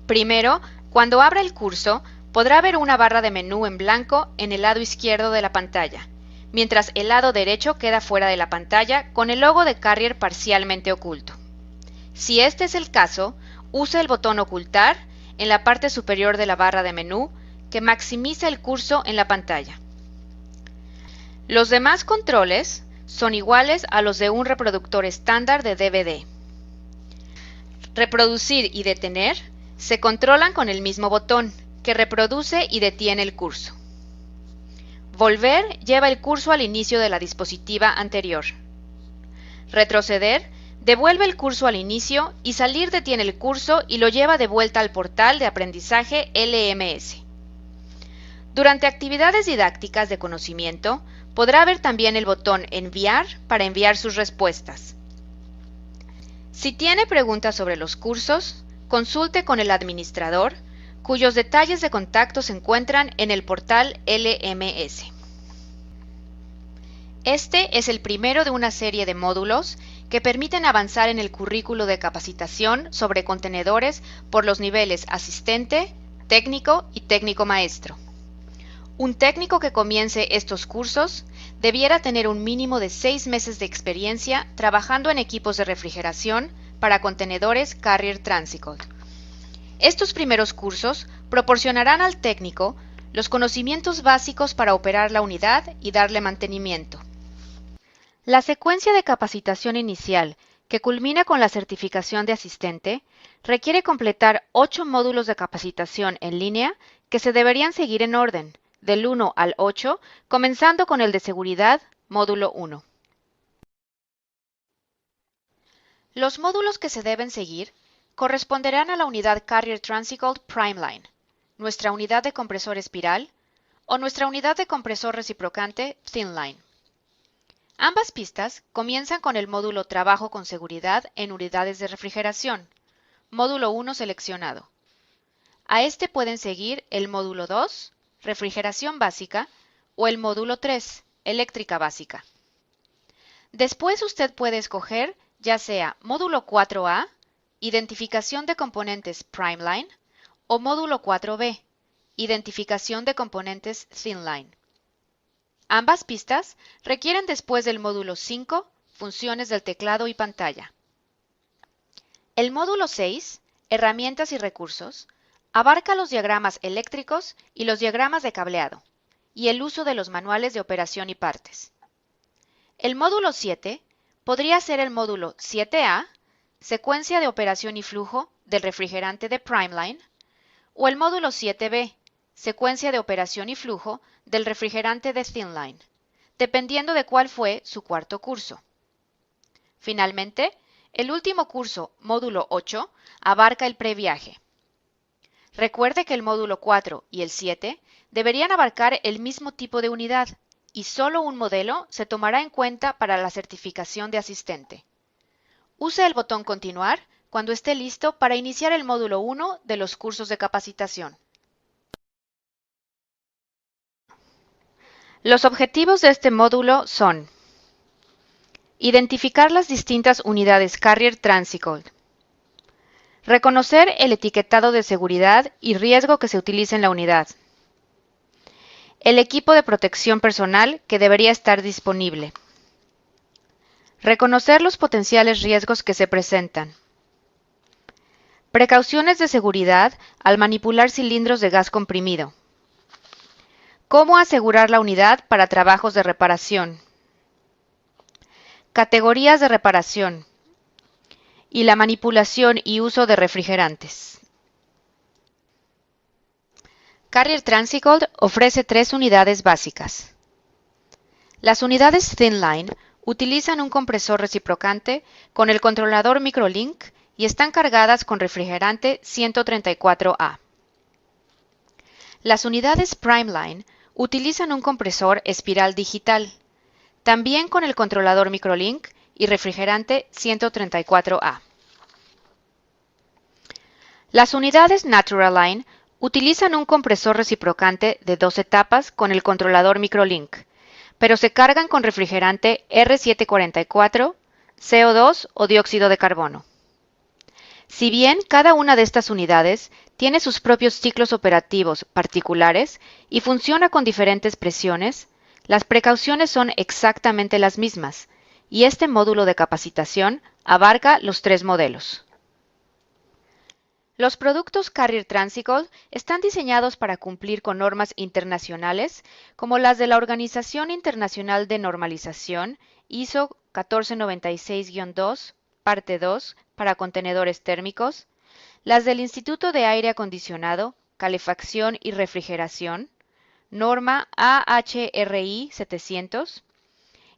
Primero, cuando abra el curso, podrá ver una barra de menú en blanco en el lado izquierdo de la pantalla, mientras el lado derecho queda fuera de la pantalla con el logo de Carrier parcialmente oculto. Si este es el caso, use el botón Ocultar en la parte superior de la barra de menú que maximiza el curso en la pantalla. Los demás controles son iguales a los de un reproductor estándar de DVD. Reproducir y detener se controlan con el mismo botón, que reproduce y detiene el curso. Volver lleva el curso al inicio de la dispositiva anterior. Retroceder devuelve el curso al inicio y salir detiene el curso y lo lleva de vuelta al portal de aprendizaje LMS. Durante actividades didácticas de conocimiento, podrá ver también el botón Enviar para enviar sus respuestas. Si tiene preguntas sobre los cursos, consulte con el administrador, cuyos detalles de contacto se encuentran en el portal LMS. Este es el primero de una serie de módulos que permiten avanzar en el currículo de capacitación sobre contenedores por los niveles asistente, técnico y técnico maestro. Un técnico que comience estos cursos debiera tener un mínimo de 6 meses de experiencia trabajando en equipos de refrigeración para contenedores Carrier Transicold. Estos primeros cursos proporcionarán al técnico los conocimientos básicos para operar la unidad y darle mantenimiento. La secuencia de capacitación inicial, que culmina con la certificación de asistente, requiere completar 8 módulos de capacitación en línea que se deberían seguir en orden, del 1 al 8, comenzando con el de seguridad, módulo 1. Los módulos que se deben seguir corresponderán a la unidad Carrier Transicold Primeline, nuestra unidad de compresor espiral o nuestra unidad de compresor reciprocante Thinline. Ambas pistas comienzan con el módulo Trabajo con seguridad en unidades de refrigeración, módulo 1 seleccionado. A este pueden seguir el módulo 2, Refrigeración básica, o el módulo 3, Eléctrica básica. Después usted puede escoger ya sea módulo 4A, Identificación de componentes Primeline, o módulo 4B, Identificación de componentes Thinline. Ambas pistas requieren después del módulo 5, Funciones del teclado y pantalla. El módulo 6, Herramientas y recursos, abarca los diagramas eléctricos y los diagramas de cableado, y el uso de los manuales de operación y partes. El módulo 7 podría ser el módulo 7A, Secuencia de operación y flujo del refrigerante de Primeline, o el módulo 7B, Secuencia de operación y flujo del refrigerante de Thinline, dependiendo de cuál fue su cuarto curso. Finalmente, el último curso, módulo 8, abarca el previaje. Recuerde que el módulo 4 y el 7 deberían abarcar el mismo tipo de unidad y solo un modelo se tomará en cuenta para la certificación de asistente. Use el botón Continuar cuando esté listo para iniciar el módulo 1 de los cursos de capacitación. Los objetivos de este módulo son: identificar las distintas unidades Carrier Transicold, reconocer el etiquetado de seguridad y riesgo que se utiliza en la unidad, el equipo de protección personal que debería estar disponible, reconocer los potenciales riesgos que se presentan, precauciones de seguridad al manipular cilindros de gas comprimido, cómo asegurar la unidad para trabajos de reparación, categorías de reparación y la manipulación y uso de refrigerantes. Carrier Transicold ofrece 3 unidades básicas. Las unidades Thinline utilizan un compresor reciprocante con el controlador Microlink y están cargadas con refrigerante 134A. Las unidades Primeline utilizan un compresor espiral digital, también con el controlador Microlink y refrigerante 134A. Las unidades Naturaline utilizan un compresor reciprocante de 2 etapas con el controlador Microlink, pero se cargan con refrigerante R744, CO2 o dióxido de carbono. Si bien cada una de estas unidades Tiene sus propios ciclos operativos particulares y funciona con diferentes presiones, las precauciones son exactamente las mismas, y este módulo de capacitación abarca los tres modelos. Los productos Carrier Transicold están diseñados para cumplir con normas internacionales como las de la Organización Internacional de Normalización ISO 1496-2, parte 2, para contenedores térmicos, las del Instituto de Aire Acondicionado, Calefacción y Refrigeración, norma AHRI 700,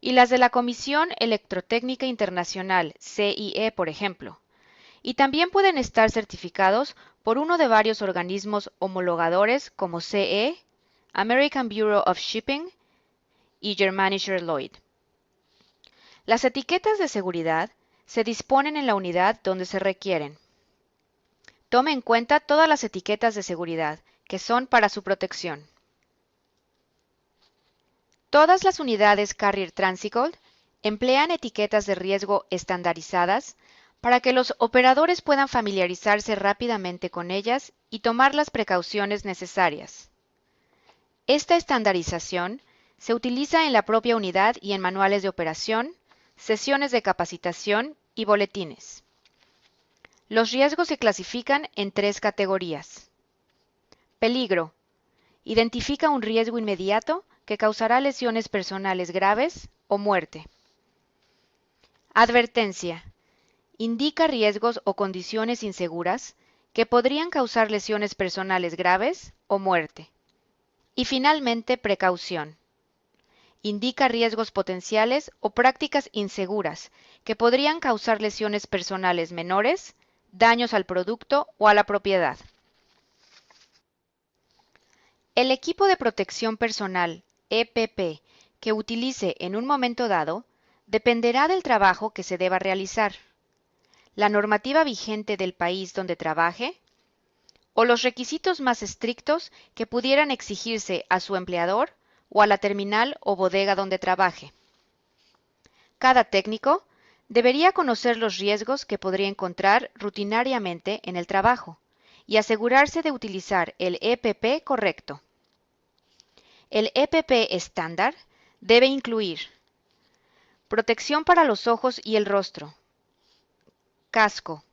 y las de la Comisión Electrotécnica Internacional, CIE, por ejemplo. Y también pueden estar certificados por uno de varios organismos homologadores como CE, American Bureau of Shipping y Germanischer Lloyd. Las etiquetas de seguridad se disponen en la unidad donde se requieren. Tome en cuenta todas las etiquetas de seguridad, que son para su protección. Todas las unidades Carrier Transicold emplean etiquetas de riesgo estandarizadas para que los operadores puedan familiarizarse rápidamente con ellas y tomar las precauciones necesarias. Esta estandarización se utiliza en la propia unidad y en manuales de operación, sesiones de capacitación y boletines. Los riesgos se clasifican en tres categorías. Peligro. Identifica un riesgo inmediato que causará lesiones personales graves o muerte. Advertencia. Indica riesgos o condiciones inseguras que podrían causar lesiones personales graves o muerte. Y finalmente, precaución. Indica riesgos potenciales o prácticas inseguras que podrían causar lesiones personales menores, daños al producto o a la propiedad. El equipo de protección personal, EPP, que utilice en un momento dado, dependerá del trabajo que se deba realizar, la normativa vigente del país donde trabaje o los requisitos más estrictos que pudieran exigirse a su empleador o a la terminal o bodega donde trabaje. Cada técnico debería conocer los riesgos que podría encontrar rutinariamente en el trabajo y asegurarse de utilizar el EPP correcto. El EPP estándar debe incluir protección para los ojos y el rostro, casco,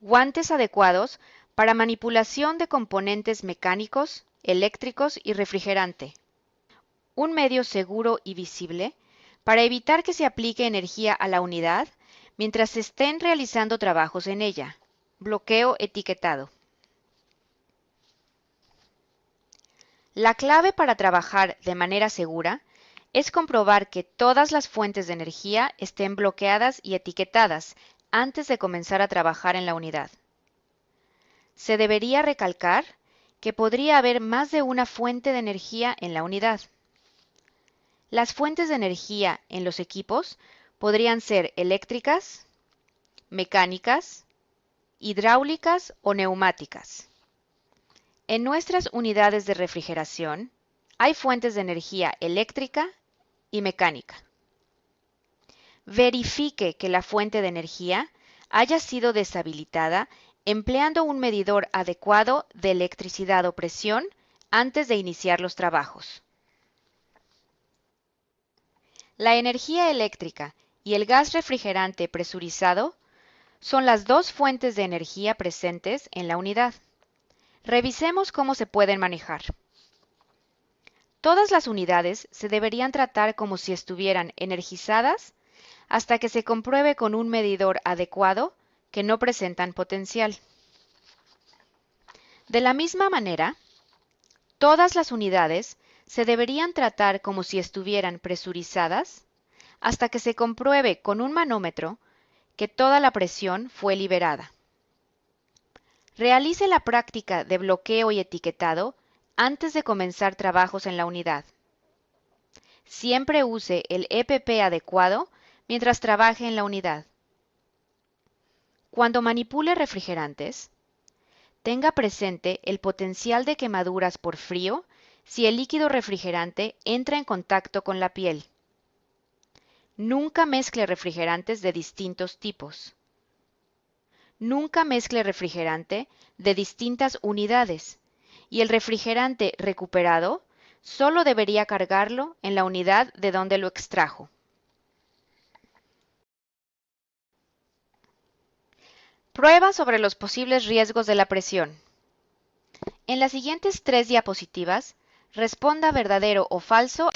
guantes adecuados para manipulación de componentes mecánicos, eléctricos y refrigerante, un medio seguro y visible para evitar que se aplique energía a la unidad mientras se estén realizando trabajos en ella, bloqueo etiquetado. La clave para trabajar de manera segura es comprobar que todas las fuentes de energía estén bloqueadas y etiquetadas antes de comenzar a trabajar en la unidad. Se debería recalcar que podría haber más de una fuente de energía en la unidad. Las fuentes de energía en los equipos podrían ser eléctricas, mecánicas, hidráulicas o neumáticas. En nuestras unidades de refrigeración hay fuentes de energía eléctrica y mecánica. Verifique que la fuente de energía haya sido deshabilitada empleando un medidor adecuado de electricidad o presión antes de iniciar los trabajos. La energía eléctrica y el gas refrigerante presurizado son las dos fuentes de energía presentes en la unidad. Revisemos cómo se pueden manejar. Todas las unidades se deberían tratar como si estuvieran energizadas hasta que se compruebe con un medidor adecuado que no presentan potencial. De la misma manera, todas las unidades se deberían tratar como si estuvieran presurizadas hasta que se compruebe con un manómetro que toda la presión fue liberada. Realice la práctica de bloqueo y etiquetado antes de comenzar trabajos en la unidad. Siempre use el EPP adecuado mientras trabaje en la unidad. Cuando manipule refrigerantes, tenga presente el potencial de quemaduras por frío si el líquido refrigerante entra en contacto con la piel. Nunca mezcle refrigerantes de distintos tipos. Nunca mezcle refrigerante de distintas unidades y el refrigerante recuperado solo debería cargarlo en la unidad de donde lo extrajo. Prueba sobre los posibles riesgos de la presión. En las siguientes 3 diapositivas, responda verdadero o falso.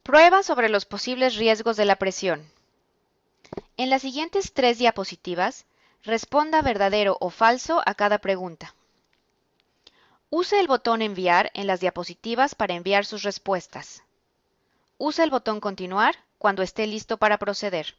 Prueba sobre los posibles riesgos de la presión. En las siguientes 3 diapositivas, responda verdadero o falso a cada pregunta. Use el botón Enviar en las diapositivas para enviar sus respuestas. Use el botón Continuar cuando esté listo para proceder.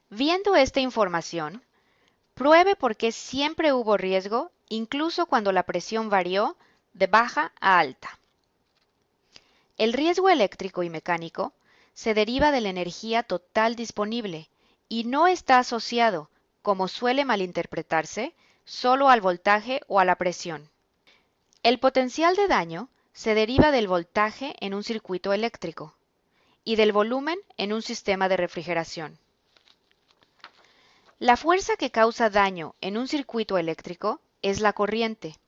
Viendo esta información, pruebe por qué siempre hubo riesgo, incluso cuando la presión varió de baja a alta. El riesgo eléctrico y mecánico se deriva de la energía total disponible y no está asociado, como suele malinterpretarse, solo al voltaje o a la presión. El potencial de daño se deriva del voltaje en un circuito eléctrico y del volumen en un sistema de refrigeración. La fuerza que causa daño en un circuito eléctrico es la corriente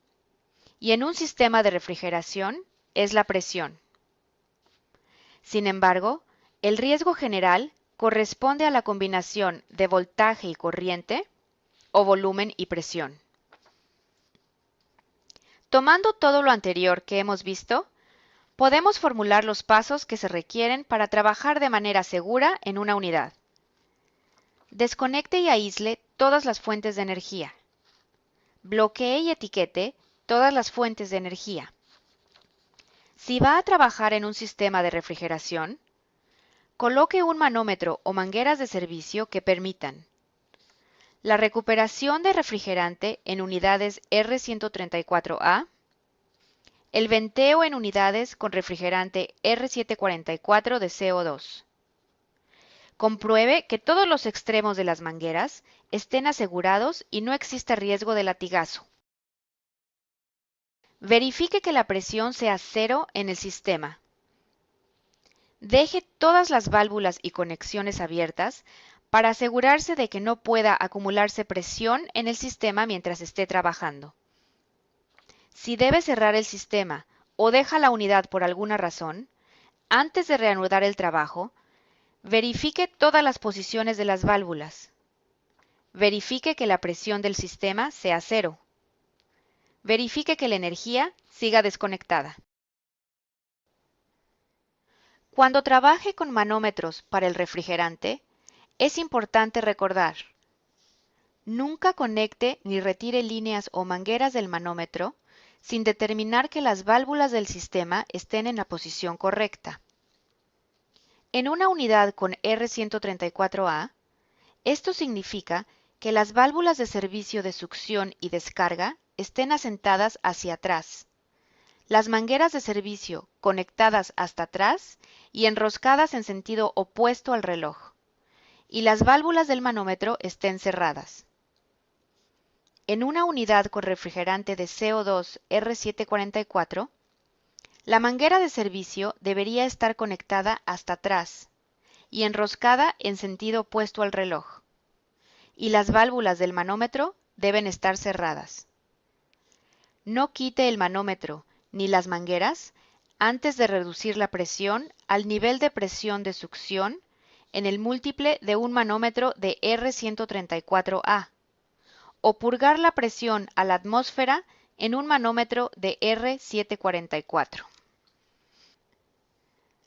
y en un sistema de refrigeración es la presión. Sin embargo, el riesgo general corresponde a la combinación de voltaje y corriente o volumen y presión. Tomando todo lo anterior que hemos visto, podemos formular los pasos que se requieren para trabajar de manera segura en una unidad. Desconecte y aísle todas las fuentes de energía. Bloquee y etiquete todas las fuentes de energía. Si va a trabajar en un sistema de refrigeración, coloque un manómetro o mangueras de servicio que permitan la recuperación de refrigerante en unidades R134A, el venteo en unidades con refrigerante R744 de CO2. Compruebe que todos los extremos de las mangueras estén asegurados y no exista riesgo de latigazo. Verifique que la presión sea cero en el sistema. Deje todas las válvulas y conexiones abiertas para asegurarse de que no pueda acumularse presión en el sistema mientras esté trabajando. Si debe cerrar el sistema o deja la unidad por alguna razón, antes de reanudar el trabajo, verifique todas las posiciones de las válvulas. Verifique que la presión del sistema sea cero. Verifique que la energía siga desconectada. Cuando trabaje con manómetros para el refrigerante, es importante recordar: nunca conecte ni retire líneas o mangueras del manómetro sin determinar que las válvulas del sistema estén en la posición correcta. En una unidad con R134A, esto significa que las válvulas de servicio de succión y descarga estén asentadas hacia atrás, las mangueras de servicio conectadas hasta atrás y enroscadas en sentido opuesto al reloj, y las válvulas del manómetro estén cerradas. En una unidad con refrigerante de CO2 R744, la manguera de servicio debería estar conectada hasta atrás y enroscada en sentido opuesto al reloj, y las válvulas del manómetro deben estar cerradas. No quite el manómetro ni las mangueras antes de reducir la presión al nivel de presión de succión en el múltiple de un manómetro de R134A, o purgar la presión a la atmósfera en un manómetro de R744.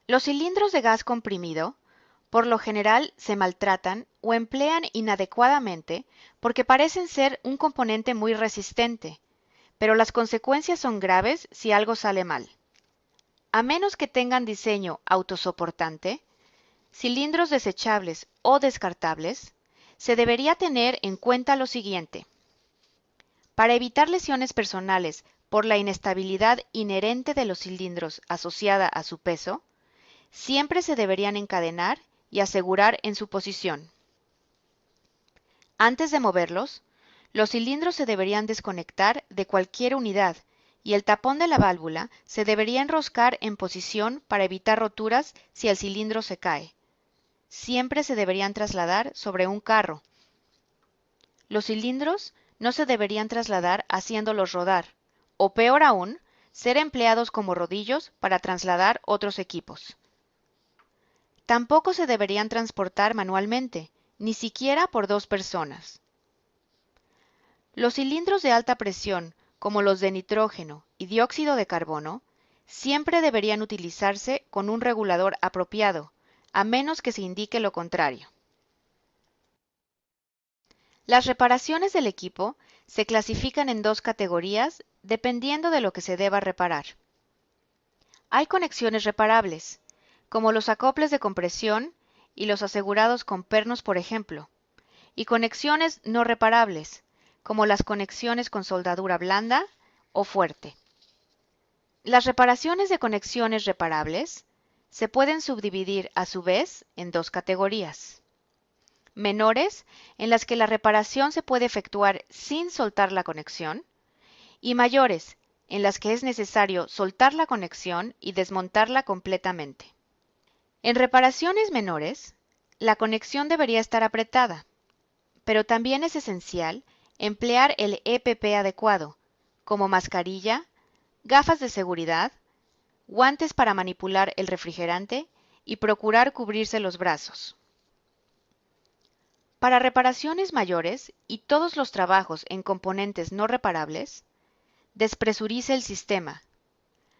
Los cilindros de gas comprimido, por lo general, se maltratan o emplean inadecuadamente porque parecen ser un componente muy resistente, pero las consecuencias son graves si algo sale mal. A menos que tengan diseño autosoportante, cilindros desechables o descartables, se debería tener en cuenta lo siguiente. Para evitar lesiones personales por la inestabilidad inherente de los cilindros asociada a su peso, siempre se deberían encadenar y asegurar en su posición. Antes de moverlos, los cilindros se deberían desconectar de cualquier unidad y el tapón de la válvula se debería enroscar en posición para evitar roturas si el cilindro se cae. Siempre se deberían trasladar sobre un carro. Los cilindros no se deberían trasladar haciéndolos rodar, o peor aún, ser empleados como rodillos para trasladar otros equipos. Tampoco se deberían transportar manualmente, ni siquiera por dos personas. Los cilindros de alta presión, como los de nitrógeno y dióxido de carbono, siempre deberían utilizarse con un regulador apropiado, a menos que se indique lo contrario. Las reparaciones del equipo se clasifican en dos categorías dependiendo de lo que se deba reparar. Hay conexiones reparables, como los acoples de compresión y los asegurados con pernos, por ejemplo, y conexiones no reparables, como las conexiones con soldadura blanda o fuerte. Las reparaciones de conexiones reparables se pueden subdividir a su vez en dos categorías. Menores, en las que la reparación se puede efectuar sin soltar la conexión, y mayores, en las que es necesario soltar la conexión y desmontarla completamente. En reparaciones menores, la conexión debería estar apretada, pero también es esencial emplear el EPP adecuado, como mascarilla, gafas de seguridad, guantes para manipular el refrigerante y procurar cubrirse los brazos. Para reparaciones mayores y todos los trabajos en componentes no reparables, despresurice el sistema,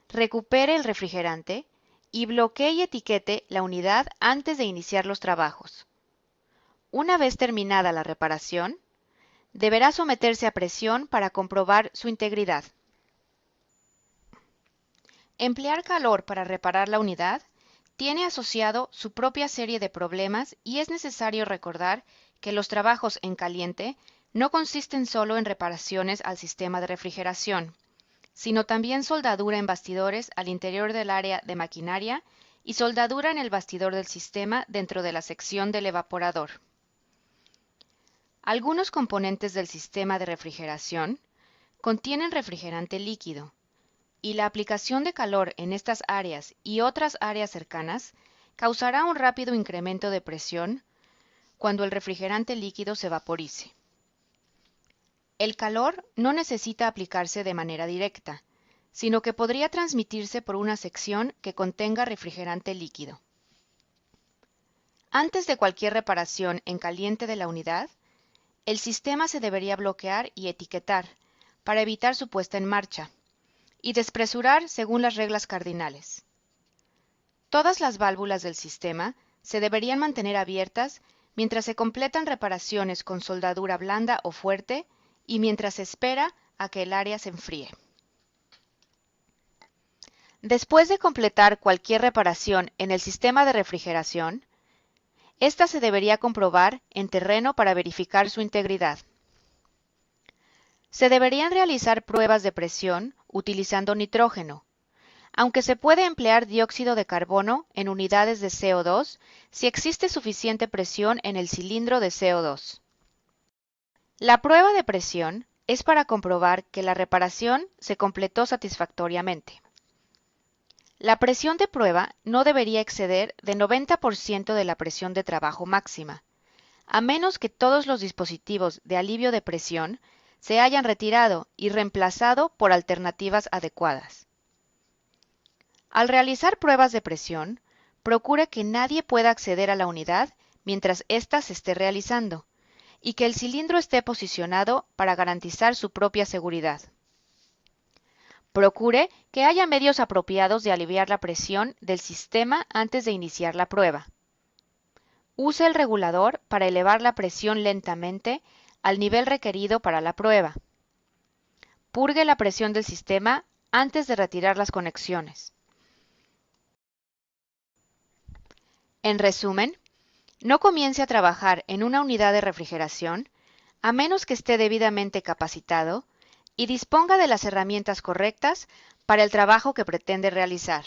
recupere el refrigerante y bloquee y etiquete la unidad antes de iniciar los trabajos. Una vez terminada la reparación, deberá someterse a presión para comprobar su integridad. Emplear calor para reparar la unidad tiene asociado su propia serie de problemas y es necesario recordar que los trabajos en caliente no consisten solo en reparaciones al sistema de refrigeración, sino también soldadura en bastidores al interior del área de maquinaria y soldadura en el bastidor del sistema dentro de la sección del evaporador. Algunos componentes del sistema de refrigeración contienen refrigerante líquido, y la aplicación de calor en estas áreas y otras áreas cercanas causará un rápido incremento de presión cuando el refrigerante líquido se vaporice. El calor no necesita aplicarse de manera directa, sino que podría transmitirse por una sección que contenga refrigerante líquido. Antes de cualquier reparación en caliente de la unidad, el sistema se debería bloquear y etiquetar para evitar su puesta en marcha, y despresurar según las reglas cardinales. Todas las válvulas del sistema se deberían mantener abiertas mientras se completan reparaciones con soldadura blanda o fuerte y mientras se espera a que el área se enfríe. Después de completar cualquier reparación en el sistema de refrigeración, esta se debería comprobar en terreno para verificar su integridad. Se deberían realizar pruebas de presión utilizando nitrógeno, aunque se puede emplear dióxido de carbono en unidades de CO2 si existe suficiente presión en el cilindro de CO2. La prueba de presión es para comprobar que la reparación se completó satisfactoriamente. La presión de prueba no debería exceder de 90% de la presión de trabajo máxima, a menos que todos los dispositivos de alivio de presión se hayan retirado y reemplazado por alternativas adecuadas. Al realizar pruebas de presión, procure que nadie pueda acceder a la unidad mientras ésta se esté realizando y que el cilindro esté posicionado para garantizar su propia seguridad. Procure que haya medios apropiados de aliviar la presión del sistema antes de iniciar la prueba. Use el regulador para elevar la presión lentamente al nivel requerido para la prueba. Purgue la presión del sistema antes de retirar las conexiones. En resumen, no comience a trabajar en una unidad de refrigeración a menos que esté debidamente capacitado y disponga de las herramientas correctas para el trabajo que pretende realizar.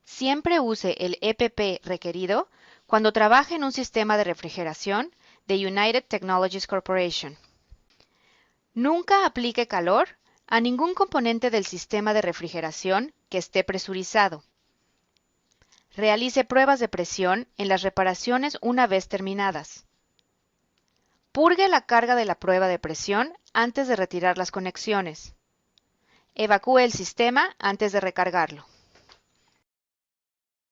Siempre use el EPP requerido cuando trabaje en un sistema de refrigeración de United Technologies Corporation. Nunca aplique calor a ningún componente del sistema de refrigeración que esté presurizado. Realice pruebas de presión en las reparaciones una vez terminadas. Purgue la carga de la prueba de presión antes de retirar las conexiones. Evacúe el sistema antes de recargarlo.